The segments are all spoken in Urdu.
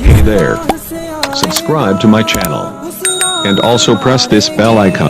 Hey there. Subscribe to my channel. And also press this bell icon.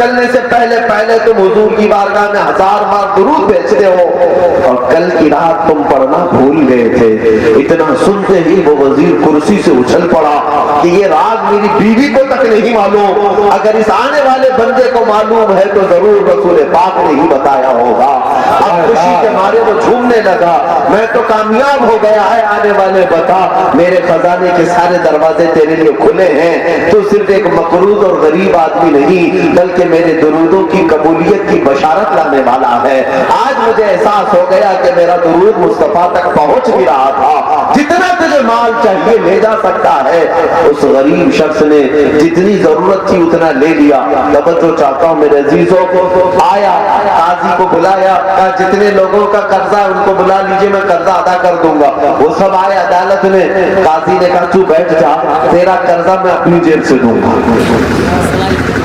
نکلنے سے پہلے تم حضور کی بارگاہ میں 1000 بار درود بھیجتے ہو، اور کل کی رات تم پڑھنا بھول گئے تھے۔ اتنا سنتے ہی وہ وزیر کرسی سے اچھل پڑا کہ یہ راز میری بیوی کو تک نہیں معلوم، اگر اس آنے والے بندے کو معلوم ہے تو ضرور رسول پاک نے ہی بتایا ہوگا۔ اب خوشی کے مارے وہ جھومنے لگا، میں تو کامیاب ہو گیا ہے، آنے والے بتا میرے خزانے کے سارے دروازے تیرے لیے کھلے ہیں، تو صرف ایک مقروض اور غریب آدمی نہیں بلکہ میرے درودوں کی قبولیت کی بشارت لانے والا ہے۔ آج مجھے احساس ہو گیا کہ میرا درود مصطفیٰ تک پہنچ بھی رہا تھا، جتنا تجھے مال چاہیے لے جا سکتا ہے۔ اس غریب شخص نے جتنی ضرورت تھی اتنا لے لیا۔ توجہ چاہتا ہوں میرے عزیزوں، آیا قاضی کو بلایا، کہا جتنے لوگوں کا قرضہ ہے ان کو بلا لیجئے، میں قرضہ ادا کر دوں گا۔ وہ سب آئے عدالت میں، قاضی نے کہا تو بیٹھ جا، تیرا قرضہ میں اپنی جیب سے دوں گا،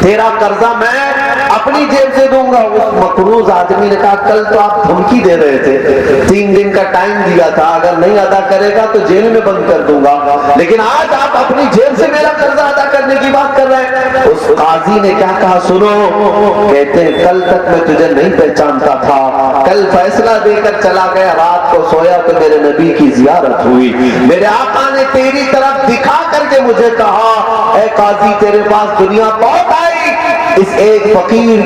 تیرا قرضہ میں اپنی جیب سے دوں گا۔ اس مقروض آدمی نے کہا کل تو آپ دھمکی دے رہے تھے، 3 دن کا ٹائم دیا تھا، اگر نہیں ادا کرے گا تو جیل میں بند کر دوں گا، لیکن آج آپ اپنی جیب سے میرا قرضہ ادا کرنے کی بات کر رہے ہیں۔ اس قاضی نے کیا کہا سنو، کہتے ہیں کل تک میں تجھے نہیں پہچانتا تھا، کل فیصلہ دے کر چلا گیا، رات کو سویا تو میرے نبی کی زیارت ہوئی، میرے آقا نے تیری طرف دکھا کر کے مجھے کہا اے قاضی تیرے پاس دنیا بہت آئی، اس ایک فقیر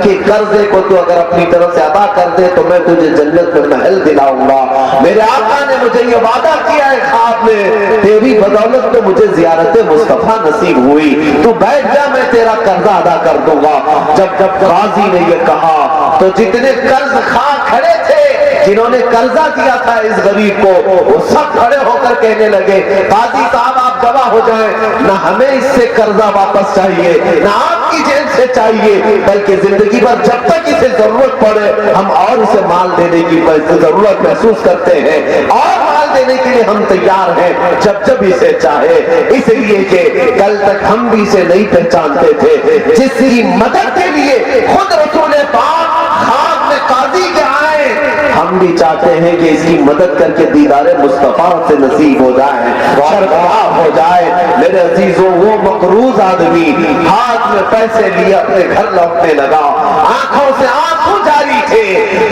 کے قرضے کو تو اگر اپنی طرف سے ادا کر دے تو میں تجھے جنت میں محل دلاؤں گا۔ میرے آقا نے مجھے یہ وعدہ کیا ہے خواب میں، تیری بدولت تو مجھے زیارت مصطفیٰ نصیب ہوئی، تو بیٹھ جا میں تیرا قرضہ ادا کر دوں گا۔ جب قاضی نے یہ کہا تو جتنے قرض خواہ کھڑے تھے، جنہوں نے قرضہ دیا تھا اس غریب کو، وہ سب کھڑے ہو کر کہنے لگے قاضی صاحب آپ گواہ ہو جائیں، نہ ہمیں اس سے قرضہ واپس چاہیے، نہ آپ کی جیب سے چاہیے، بلکہ زندگی بھر جب تک اسے ضرورت پڑے ہم اور اسے مال دینے کی ضرورت محسوس کرتے ہیں، اور مال دینے کے لیے ہم تیار ہیں جب اسے چاہے، اس لیے کہ کل تک ہم بھی اسے نہیں پہچانتے تھے، جس کی مدد کے لیے خود رسول پاک خواب میں قاضی کے آئے، ہم بھی چاہتے ہیں کہ اس کی مدد کر کے دیدار مصطفیٰ سے نصیب ہو جائے، شرفراہ ہو جائے۔ میرے عزیزوں وہ مقروض آدمی ہاتھ میں پیسے لیے اپنے گھر لوٹنے لگا، آنکھوں سے آنسو جاری تھے،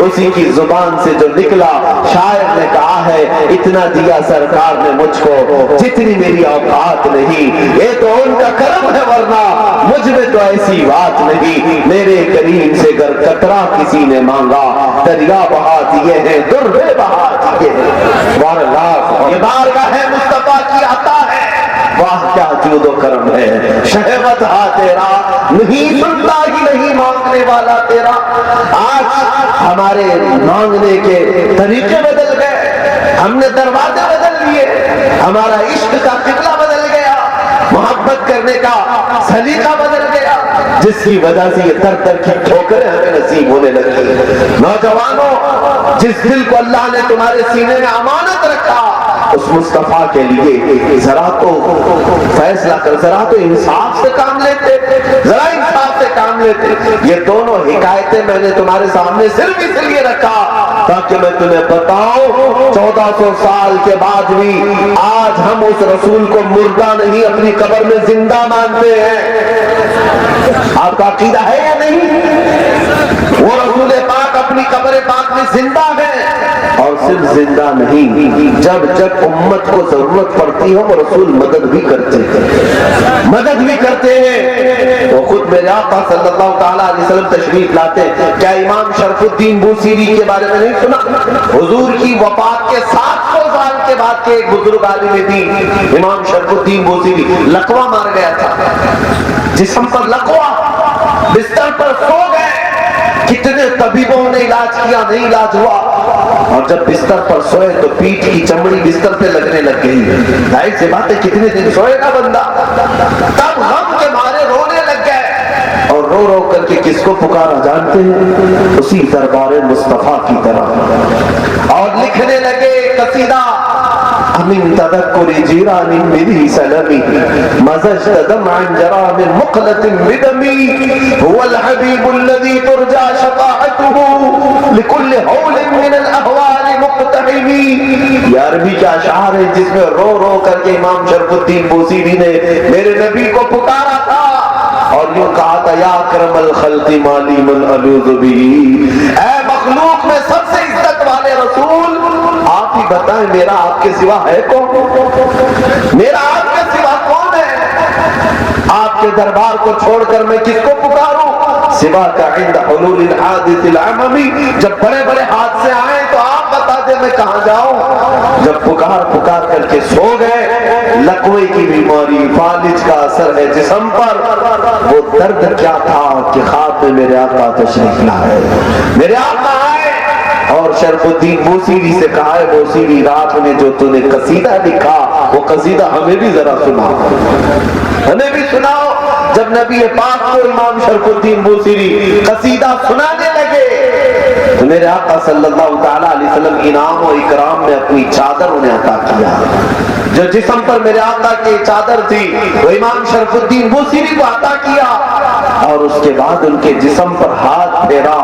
اسی کی زبان سے جو نکلا شاعر نے کہا ہے اتنا دیا سرکار نے مجھ کو جتنی میری اوقات نہیں، یہ تو ان کا کرم ہے ورنہ مجھ میں تو ایسی بات نہیں، میرے کریم سے گر قطرہ کسی نے مانگا دریا بہا دیے ہیں در بے بہا دیے ہیں، یہ بارگاہ ہے مصطفیٰ کی عطا ہے، واہ کیا جود و کرم ہے، شہوت ہا تیرا نہیں سنتا ہی نہیں مانگنے والا تیرا۔ آج ہمارے مانگنے کے طریقے بدل گئے، ہم نے دروازے بدل لیے، ہمارا عشق کا قبلہ بدل گیا، محبت کرنے کا سلیقہ بدل گیا، جس کی وجہ سے یہ در در کی ٹھوکریں ہمیں نصیب ہونے لگی۔ نوجوانوں جس دل کو اللہ نے تمہارے سینے میں امانت رکھا اس مصطفیٰ کے لیے ذرا تو فیصلہ کر، ذرا تو انصاف سے کام لیتے، ذرا انصاف سے کام لیتے۔ یہ دونوں حکایتیں میں نے تمہارے سامنے صرف اس لیے رکھا تاکہ میں تمہیں بتاؤں 1400 سال کے بعد بھی آج ہم اس رسول کو مردہ نہیں اپنی قبر میں زندہ مانتے ہیں۔ آپ کا عقیدہ ہے یا نہیں؟ وہ رسول پاک اپنی قبر پاک میں زندہ ہے، اور صرف زندہ نہیں، جب جب امت کو ضرورت پڑتی ہے وہ رسول مدد بھی کرتے ہیں۔ تو خود میرے آقا صلی اللہ تعالیٰ علیہ وسلم تشریف لاتے، کیا امام شرف الدین بوصیری کے بارے میں نہیں سنا؟ حضور کی وفات کے 700 سال کے بعد کے ایک بزرگ عالم دین امام شرف الدین بوصیری لقوہ مار گیا تھا، جسم پر لقوہ، بستر پر سو گئے، کتنے طبیبوں نے علاج کیا نہیں علاج ہوا، اور جب بستر پر سوئے تو پیٹھ کی چمڑی بستر پہ لگنے لگ گئی، ظاہر سی بات ہے کتنے دن سوئے گا بندہ، تب غم کے مارے رونے لگ گئے، اور رو رو کر کے کس کو پکارا جانتے ہیں؟ اسی دربار مصطفیٰ کی طرح، اور لکھنے لگے قصیدہ من تذکر جیران بدی سلمی مزجت دمعا جرا من مقلة بدمی هو الحبیب الذي ترجى شفاعته لكل حول من الاحوال مقتحمی۔ یہ عربی کا اشعار ہے جس میں رو رو کر کے امام شرف الدین بوصیری نے میرے نبی کو پکارا تھا، اور یوں تو کہا تھا یا اکرم الخلق مالی من الوذ به، اے مخلوق میں سب سے عزت والے رسول آپ ہی بتائیں میرا آپ کے سوا ہے کون؟ میرا آپ کے سوا کون ہے؟ آپ کے دربار کو چھوڑ کر میں کس کو پکاروں؟ سوا کا عند حلول الحادث العممی، جب بڑے بڑے حادثے آئیں تو آپ بتا دیں میں کہاں جاؤں؟ جب پکار کر کے سو گئے، لقوے کی بیماری، فالج کا اثر ہے جسم پر، وہ درد کیا تھا کہ خواب میں میرے آقا تشریف لائے، میرے آقا آئے اور شرف الدین بوسیری سے کہا ہے بوسیری رات میں جو تو نے قصیدہ لکھا وہ قصیدہ ہمیں بھی ذرا سنا، ہمیں بھی سناؤ۔ جب نبی پاک کو امام شرف الدین بوسیری قصیدہ سنانے لگے تو میرے آقا صلی اللہ تعالیٰ علیہ وسلم انعام و اکرام میں اپنی چادر انہیں عطا کیا، جو جسم پر میرے آقا کی چادر تھی وہ امام شرف الدین بوسیری کو عطا کیا، اور اس کے بعد ان کے جسم پر ہاتھ پھیرا۔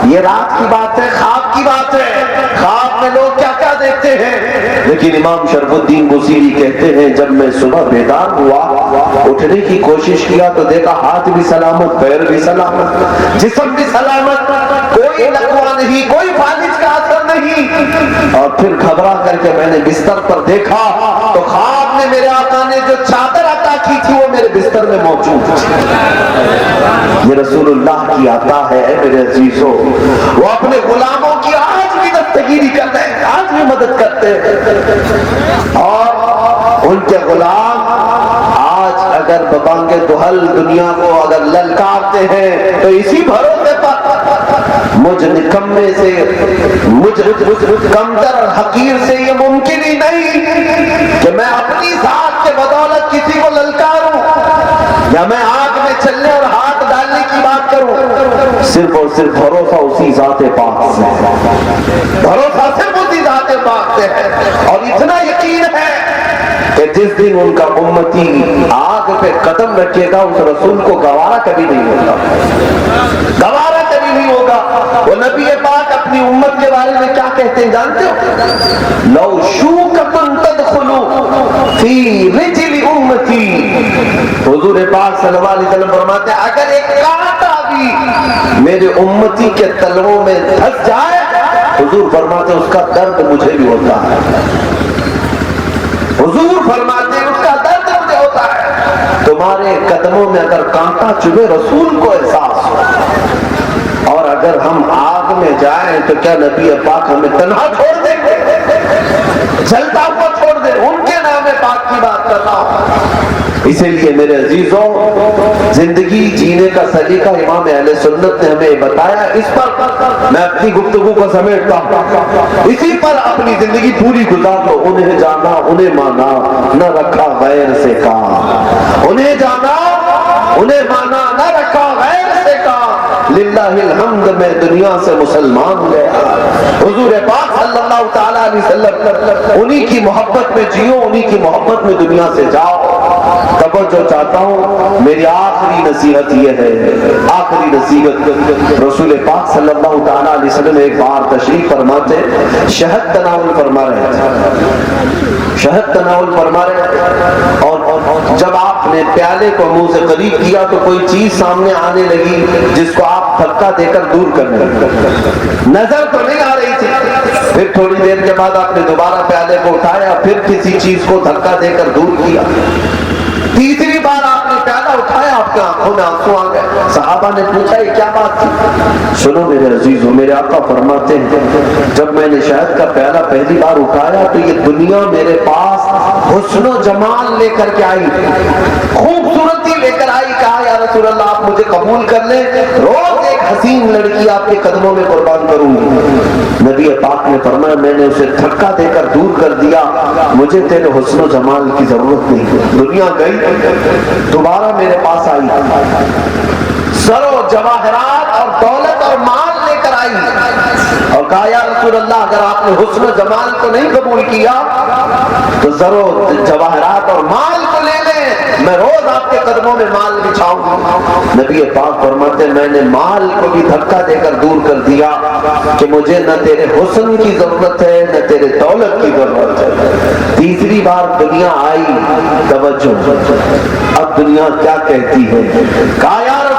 یہ رات کی بات ہے، خواب کی بات ہے، خواب میں لوگ کیا کیا دیکھتے ہیں، لیکن امام شرف الدین بوسیری کہتے ہیں جب میں صبح بیدار ہوا، اٹھنے کی کوشش کیا تو دیکھا ہاتھ بھی سلامت، پیر بھی سلامت، جسم بھی سلامت، کوئی لقوہ نہیں، کوئی فالج کا اثر نہیں، اور پھر گھبرا کر کے میں نے بستر پر دیکھا تو خواب میں میرے آقا نے جو چادر عطا کی تھی وہ میرے بستر میں موجود تھی۔ یہ رسول اللہ کی عطا ہے میرے عزیزوں، وہ اپنے غلاموں کی آج بھی دستگیری کرتے ہیں، آج بھی مدد کرتے ہیں، اور ان کے غلام آج اگر ببانگے دہل دنیا کو اگر للکارتے ہیں تو اسی بھروسے پر مجھ نکمے سے، مجھ کمتر اور حقیر سے یہ ممکن ہی نہیں کہ میں اپنی ذات کے بدولت کسی کو للکاروں یا میں آگ میں چلنے اور ہاتھ ڈالنے کی بات کروں، صرف اور صرف بھروسہ اسی ذات پاک سے، بھروسہ صرف اسی ذات پاک سے ہے، اور اتنا یقین ہے کہ جس دن ان کا امتی آگ پہ قدم رکھے گا اس رسول کو گوارا کبھی نہیں ہوگا، گوارا کبھی نہیں ہوگا۔ وہ نبی پاک اپنی امت کے بارے میں کیا کہتے ہیں جانتے ہو؟ لو شوکتن تدخلو فی رجل امتی، حضور پاک صلی اللہ علیہ وسلم فرماتے ہیں اگر ایک کانٹا بھی میرے امتی کے تلووں میں دھس جائے، حضور فرماتے ہیں اس کا درد مجھے بھی ہوتا ہے، حضور فرماتے ہیں اس کا درد مجھے ہوتا ہے۔ تمہارے قدموں میں اگر کانٹا چبھے رسول کو احساس ہو، اور اگر ہم آگ میں جائیں تو کیا نبی پاک ہمیں تنہا چھوڑ دیں گے؟ جلتا ہوا چھوڑ دیں؟ ان کے نام پاک کی بات کر رہا ہوں۔ اسی لیے میرے عزیزوں زندگی جینے کا سلیقہ امام اہل سنت نے ہمیں بتایا، اس پر میں اپنی گفتگو کو سمیٹتا ہوں، اسی پر اپنی زندگی پوری گزار لو۔ انہیں جانا انہیں مانا، نہ رکھا غیر سے کام، انہیں جانا انہیں مانا، نہ رکھا غیر سے کام، للہ الحمد میں دنیا سے مسلمان گیا۔ حضور پاک صلی اللہ تعالیٰ علیہ وسلم انہی کی محبت میں جیو، انہی کی محبت میں دنیا سے جاؤ۔ توجہ چاہتا ہوں، میری آخری نصیحت یہ ہے، آخری نصیحت، رسول پاک صلی اللہ تعالیٰ علیہ وسلم ایک بار تشریف فرماتے شہد تناول فرما رہے تھے، شہد تناول فرما رہے تھے، اور جب آپ نے پیالے کو منہ سے قریب کیا تو کوئی چیز سامنے آنے لگی جس کو آپ دھکا دے کر دور کرنے لگے، نظر تو نہیں آ رہی تھی۔ پھر تھوڑی دیر کے بعد آپ نے دوبارہ پیالے کو اٹھایا، پھر کسی چیز کو دھکا دے کر دور کیا، تیسری بار آپ نے پیالہ اٹھایا، آپ کے آنکھوں میں آنسو آ گئے۔ صحابہ نے پوچھا یہ کیا بات تھی؟ سنو میرے عزیزوں، میرے آقا فرماتے ہیں جب میں نے شہد کا پیالہ پہلی بار اٹھایا تو یہ دنیا میرے پاس حسن و جمال لے کر کے آئی، خوبصورتی لے کر آئی۔ کہا یا رسول اللہ آپ مجھے قبول کر لیں، روز ایک حسین لڑکی آپ کے قدموں میں قربان کروں گی۔ نبی پاک نے فرمایا میں نے اسے دھکا دے کر دور کر دیا، مجھے تیرے حسن و جمال کی ضرورت نہیں۔ دنیا گئی، دوبارہ میرے پاس آئی، زر و جواہرات اور دولت اور مال لے کر آئی، اور کہا یا رسول اللہ اگر آپ نے حسن و جمال کو نہیں قبول کیا تو زر و جواہرات اور مال کو لے لیں، میں روز آپ کے قدموں میں مال بچھاؤں گی۔ نبی پاک فرماتے میں نے مال کو بھی دھکا دے کر دور کر دیا کہ مجھے نہ تیرے حسن کی ضرورت ہے نہ تیرے دولت کی ضرورت ہے۔ تیسری بار دنیا آئی، توجہ اب دنیا کیا کہتی ہے، کہا یا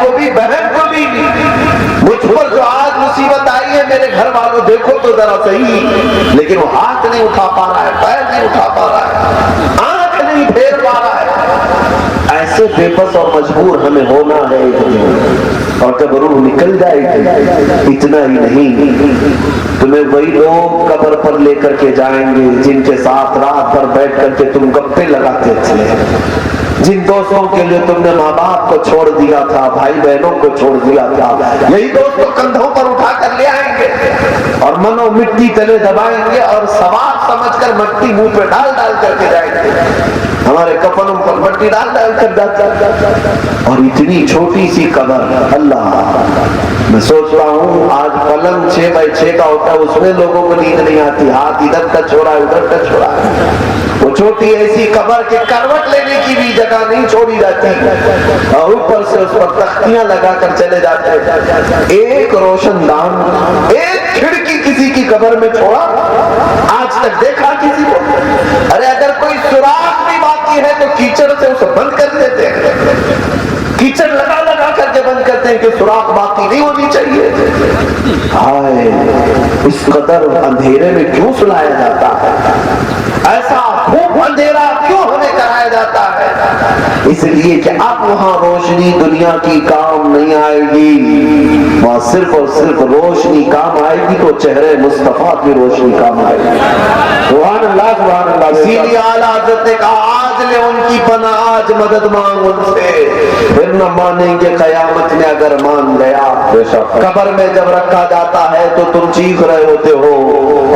کو بھی, بہن کو بھی. مجھ پر جو آج مصیبت آئی ہے میرے گھر والوں دیکھو تو ذرا صحیح, لیکن وہ ہاتھ نہیں اٹھا پا رہا ہے, پیر نہیں اٹھا پا رہا ہے, آنکھ نہیں پھیر پا رہا ہے. ایسے بے بس اور مجبور ہمیں ہونا ہے, اور جب روح نکل جائے گی اتنا ہی نہیں, تمہیں وہی لوگ قبر پر لے کر کے جائیں گے جن کے ساتھ رات بھر بیٹھ کر کے تم گپے لگاتے تھے, جن دوستوں کے لیے تم نے ماں باپ کو چھوڑ دیا تھا, بھائی بہنوں کو چھوڑ دیا تھا, یہی دوست کو کندھوں پر اٹھا کر لے آئیں گے اور منو مٹی تلے دبائیں گے اور ثواب سمجھ کر مٹی منہ پہ ڈال ڈال کر کے جائیں گے. ہمارے کفنوں پر مٹی ڈال ڈال کر جاتا, اور اتنی چھوٹی سی قبر. اللہ, میں سوچتا ہوں آج پلنگ 6x6 کا ہوتا ہے, اس میں لوگوں کو نیند نہیں آتی, ہاتھ ادھر ٹچ ہو رہا ہے ادھر ٹچ ہو رہا ہے. وہ چھوٹی ایسی قبر کے کروٹ لینے کی بھی جگہ نہیں چھوڑی جاتی, اور اوپر سے اس پر تختیاں لگا کر چلے جاتے ہیں. ایک روشن دان, ایک کھڑکی کسی کی قبر میں چھوڑا آج تک دیکھا کسی کو؟ ارے اگر کوئی سوراخ بھی باقی ہے تو کیچڑ سے اسے بند کر دیتے ہیں, کیچڑ لگا لگا کر کے بند کرتے ہیں کہ سوراخ باقی نہیں ہونی چاہیے. ہائے, اس قدر اندھیرے میں کیوں سلایا جاتا ہے, ایسا خوب اندھیرا کیوں ہمیں کرایا جاتا ہے؟ اس لیے کہ اب وہاں روشنی دنیا کی کام نہیں آئے گی, وہاں صرف اور صرف روشنی کام آئے گی تو چہرے مصطفیٰ کی روشنی کام آئے گی. سبحان اللہ سبحان اللہ. اسی لیے اعلیٰ حضرت نے کہا آج لے ان کی پناہ, آج مدد مانگ ان سے, پھر نہ مانیں گے قیامت میں اگر مان گیا. قبر میں جب رکھا جاتا ہے تو تم چیخ رہے ہوتے ہو,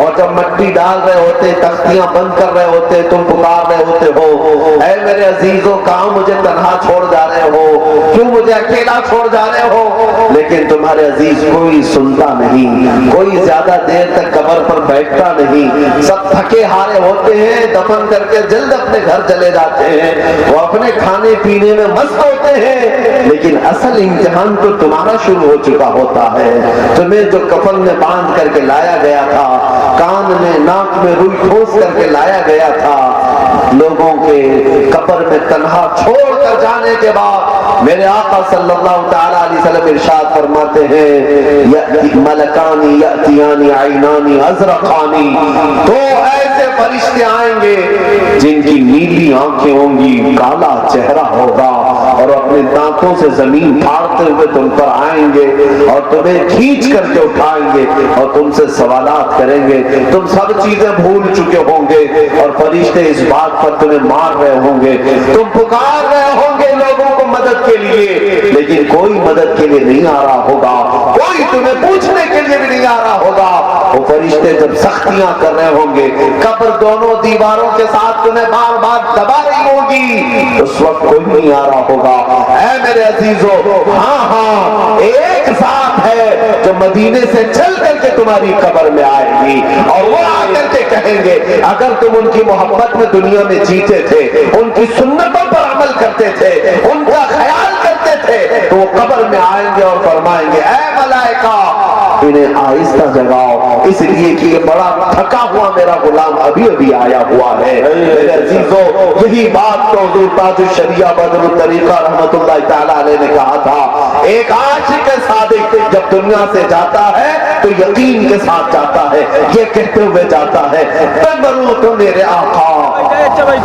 اور جب مٹی ڈال رہے ہوتے, تختیاں بند کر رہے ہوتے, تم پکار رہے ہوتے ہو, اے میرے عزیزوں کہاں مجھے تنہا چھوڑ جا رہے ہو, کیوں مجھے اکیلا چھوڑ جا رہے ہو؟ لیکن تمہارے عزیز کوئی سنتا نہیں, کوئی زیادہ دیر تک قبر پر بیٹھتا نہیں, سب تھکے ہارے ہوتے ہیں, دفن کر کے جلد اپنے گھر چلے جاتے ہیں, وہ اپنے کھانے پینے میں مست ہوتے ہیں, لیکن اصل امتحان تو تمہارا شروع ہو چکا ہوتا ہے. تمہیں جو کفن میں باندھ کر کے لایا گیا تھا, کان میں ناک میں روئی ٹھوس کر کے لایا گیا تھا, لوگوں کے قبر میں تنہا چھوڑ کر جانے کے بعد میرے آقا صلی اللہ تعالی علیہ وسلم ارشاد فرماتے ہیں ملکانی یاتیانی عینانی ازرقانی, دو ایسے فرشتے آئیں گے جن کی نیلی آنکھیں ہوں گی, کالا چہرہ ہوگا, اور اپنے دانتوں سے زمین پھاڑتے ہوئے تم پر آئیں گے اور تمہیں کھینچ کر کے اٹھائیں گے اور تم سے سوالات کریں گے. تم سب چیزیں بھول چکے ہوں گے اور فرشتے اس بات پر تمہیں مار رہے ہوں گے, تم پکار رہے ہوں گے لوگوں کو مدد کے لیے, لیکن کوئی مدد کے لیے نہیں آ رہا ہوگا, کوئی تمہیں پوچھنے کے لیے بھی نہیں آ رہا ہوگا. وہ فرشتے جب سختیاں کر رہے ہوں گے, قبر دونوں دیواروں کے ساتھ تمہیں بار بار دبا رہی ہوگی, اس وقت کوئی نہیں آ رہا ہوگا. اے میرے عزیزو, ہاں ایک ذات ہے جو مدینے سے چل کر کے تمہاری قبر میں آئے گی, اور وہ آ کر کے کہیں گے اگر تم ان کی محبت میں دنیا میں جیتے تھے, ان کی سنتوں پر عمل کرتے تھے, ان کا خیال کرتے تھے, تو وہ قبر میں آئیں گے اور فرمائیں گے اے ملائکہ انہیں آہستہ جگاؤ, اس لیے کہ یہ بڑا تھکا ہوا میرا غلام ابھی ابھی آیا ہوا ہے. میرے عزیزو, یہی بات تو حضور تاج الشریعہ بدر الطریقہ رحمت اللہ تعالی علیہ نے کہا تھا, ایک عاشق صادق جب دنیا سے جاتا ہے تو یقین کے ساتھ جاتا ہے, یہ کہتے ہوئے جاتا ہے میں مروں تو میرے آقا,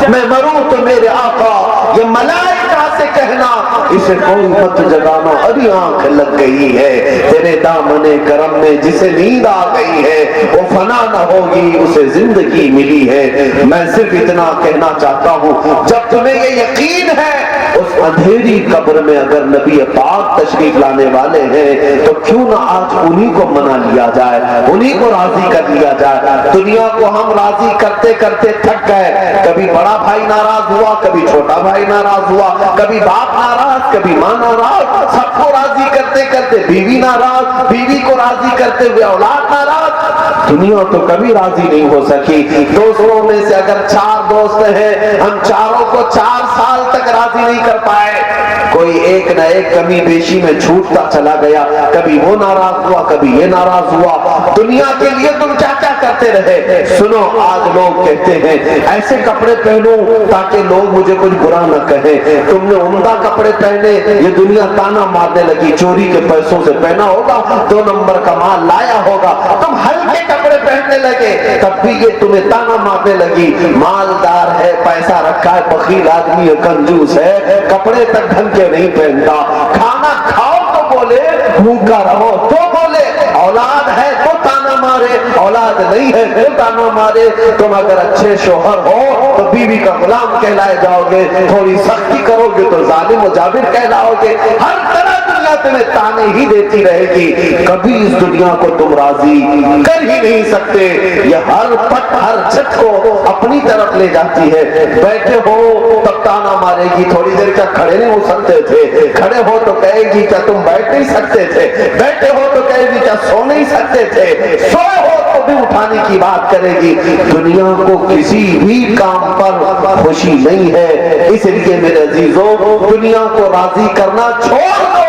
میں مروں تو میرے آقا, یہ ملائکہ سے کہنا اسے کوئی مت جگانا, ابھی آنکھ لگ گئی ہے, تیرے دامن کرم میں جسے نیند آ گئی ہے وہ فنا نہ ہوگی, اسے زندگی ملی ہے. میں صرف اتنا کہنا چاہتا ہوں, جب تمہیں یہ یقین ہے اس اندھیری قبر میں اگر نبی پاک تشریف لانے والے ہیں تو کیوں نہ آج انہی کو منا لیا جائے, انہی کو راضی کر لیا جائے. دنیا کو ہم راضی کرتے کرتے تھک گئے, کبھی بڑا بھائی ناراض ہوا, کبھی چھوٹا بھائی ناراض ہوا, کبھی باپ ناراض, کبھی ماں ناراض, سب کو راضی کرتے کرتے بیوی ناراض, بیوی کو راضی کرتے ہوئے اولاد ناراض. دنیا تو کبھی راضی نہیں ہو سکی. دوستوں میں سے اگر 4 دوست ہیں, ہم چاروں کو 4 سال تک راضی نہیں کر پائے, کوئی ایک نہ ایک کمی بیشی میں چھوٹتا چلا گیا, کبھی وہ ناراض ہوا, کبھی یہ ناراض ہوا. دنیا کے لیے تم کیا کیا کرتے رہے. سنو آج لوگ کہتے ہیں ایسے کپڑے پہنوں تاکہ لوگ مجھے کچھ برا نہ کہیں. تم نے عمدہ کپڑے پہنے, یہ دنیا تانا مارنے لگی, چوری کے پیسوں سے پہنا ہوگا, 2 نمبر کا مال لایا ہوگا. تم ہلکے کپڑے پہننے لگے, تب بھی یہ تمہیں تانا مارنے لگی, مالدار ہے, پیسہ رکھا ہے, بخیل آدمی ہے, کنجوس ہے, کپڑے تک ڈھنگ کے نہیں پہنتا. کھانا کھاؤ تو بولے, بھوکا رہو تو بولے, اولاد ہے تو تانا مارے, اولاد نہیں ہے تو تانا مارے. تم اگر اچھے شوہر ہو تو بیوی کا غلام کہلائے جاؤ گے, تھوڑی سختی کرو گے تو ظالم و جابر کہلاؤ گے. ہر طرح دنیا تمہیں تانے ہی دیتی رہے گی, کبھی اس دنیا کو تم راضی کر ہی نہیں سکتے. یہ ہر پٹ ہر چھت کو اپنی طرف لے جاتی ہے. بیٹھے ہو تب تانا مارے گی, تھوڑی دیر کیا کھڑے نہیں ہو سکتے تھے, کھڑے ہو تو کہے گی کیا تم بیٹھ نہیں سکتے تھے, بیٹھے ہو تو کہے گی کیا سو نہیں سکتے تھے, سوئے ہو تو بھی اٹھانے کی بات کرے گی. دنیا کو کسی بھی کام پر خوشی نہیں ہے, اس لیے میرے عزیزوں دنیا کو راضی کرنا چھوڑ دو,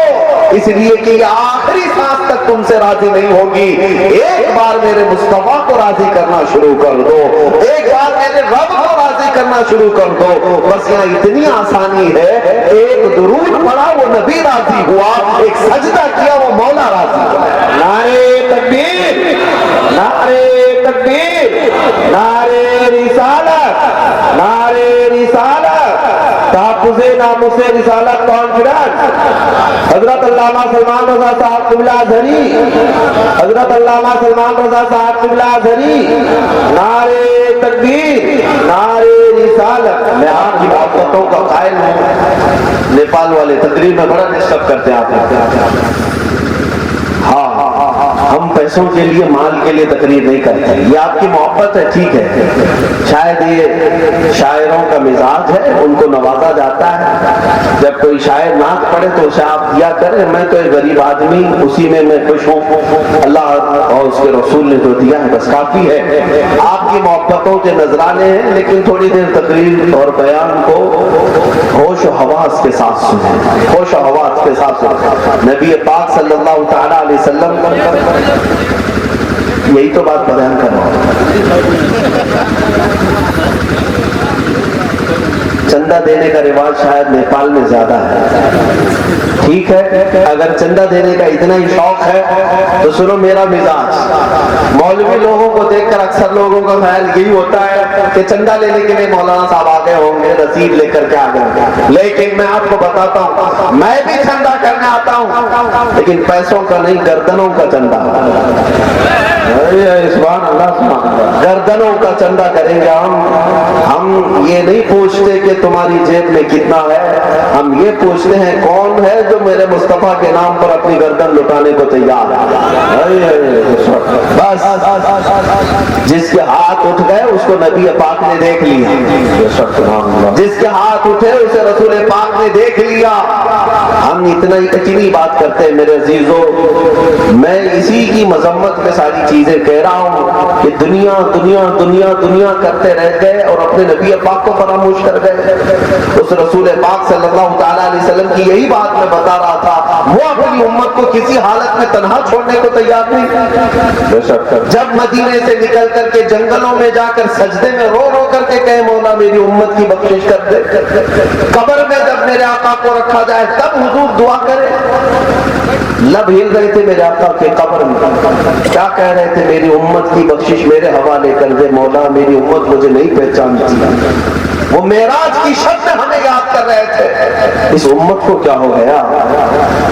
اس لیے کہ یہ آخری سانس تک تم سے راضی نہیں ہوگی. ایک بار میرے مصطفیٰ کو راضی کرنا شروع کر دو, ایک بار میرے رب کو راضی کرنا شروع کر دو. بس یہاں اتنی آسانی ہے, ایک درود پڑھا وہ نبی راضی ہوا, ایک سجدہ کیا وہ مولا راضی ہوا. نعرے تکبیر, نعرے تکبیر, نعرے رسالت, نعرے رسالت, تحفظ ناموس رسالت کانفرنس. حضرت علامہ سلمان رضا صاحب قبلہ ازہری, حضرت علامہ سلمان رضا صاحب قبلہ ازہری. نعرے تکبیر, نعرے رسالت. میں آپ کی محبتوں کا قائل ہوں. نیپال والے تقریر میں بڑا ڈسٹرب کرتے ہیں آپ. ہاں ہم پیسوں کے لیے, مال کے لیے تقریر نہیں کرتے, یہ آپ کی محبت ہے, ٹھیک ہے, شاید یہ شاعروں کا مزاج ہے, ان کو نوازا جاتا ہے. جب کوئی شاعر نعت پڑھے تو اسے آپ دیا کریں. میں تو ایک غریب آدمی, اسی میں خوش ہوں. اللہ اور اس کے رسول نے جو دیا ہے بس کافی ہے. آپ کی محبتوں کے نذرانے ہیں, لیکن تھوڑی دیر تقریر اور بیان کو ہوش و حواس کے ساتھ سنیں, ہوش و حواس کے ساتھ سنیں. نبی پاک صلی اللہ تعالیٰ علیہ وسلم یہی تو بات بیان کر رہا ہوں. چندہ دینے کا رواج شاید نیپال میں زیادہ ہے, ٹھیک ہے, اگر چندہ دینے کا اتنا ہی شوق ہے تو سنو میرا مزاج. مولوی لوگوں کو دیکھ کر اکثر لوگوں کا خیال یہی ہوتا ہے کہ چندہ لینے کے لیے مولانا صاحب آگے ہوں گے, رسید لے کر کے آگے ہوں گے. لیکن میں آپ کو بتاتا ہوں, میں بھی چندہ کرنے آتا ہوں, لیکن پیسوں کا نہیں, گردنوں کا چندہ. سبحان اللہ, سبحان اللہ. گردنوں کا چندہ کریں گے ہم یہ نہیں پوچھتے کہ تمہاری جیب میں کتنا ہے, ہم یہ پوچھتے ہیں کون ہے جو میرے مصطفیٰ کے نام پر اپنی گردن لٹانے کو تیار ہے. بس جس کے ہاتھ اٹھ گئے اس کو نبی پاک نے دیکھ لیا, جس کے ہاتھ اٹھے اسے رسول پاک نے دیکھ لیا. ہم اتنی بات کرتے ہیں میرے عزیزوں. میں اسی کی مذمت میں ساری چیزیں کہہ رہا ہوں کہ دنیا دنیا دنیا دنیا کرتے رہ گئے اور اپنے نبی پاک کو فراموش کر گئے. اس رسول پاک صلی اللہ تعالیٰ علیہ وسلم کی یہی بات میں بتا رہا تھا, وہ اپنی امت کو کسی حالت میں تنہا چھوڑنے کو تیار نہیں. جب مدینے سے نکل کر کے جنگلوں میں جا کر سجدے میں رو رو کر کے کہے مولا میری امت کی بخشش کر دے, قبر میں جب میرے آقا کو رکھا جائے تب حضور دعا کرے. لب ہل رہے تھے میرے آقا کے قبر میں, کیا کہہ رہے تھے, میری امت کی بخشش میرے حوالے کر دے مولا, میری امت مجھے نہیں پہچانتی. وہ معراج کی شب میں ہمیں یاد کر رہے تھے. اس امت کو کیا ہو گیا؟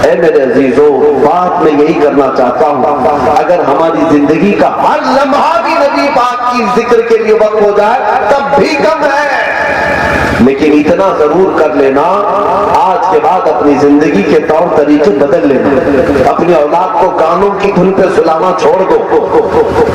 اے میرے عزیزوں, بات میں یہی کرنا چاہتا ہوں, اگر ہماری زندگی کا ہر لمحہ بھی نبی پاک کی ذکر کے لیے وقت ہو جائے تب بھی کم ہے, لیکن اتنا ضرور کر لینا, آج کے بعد اپنی زندگی کے طور طریقے بدل لینا. اپنی اولاد کو گانوں کی دھن پہ سلانا چھوڑ دو,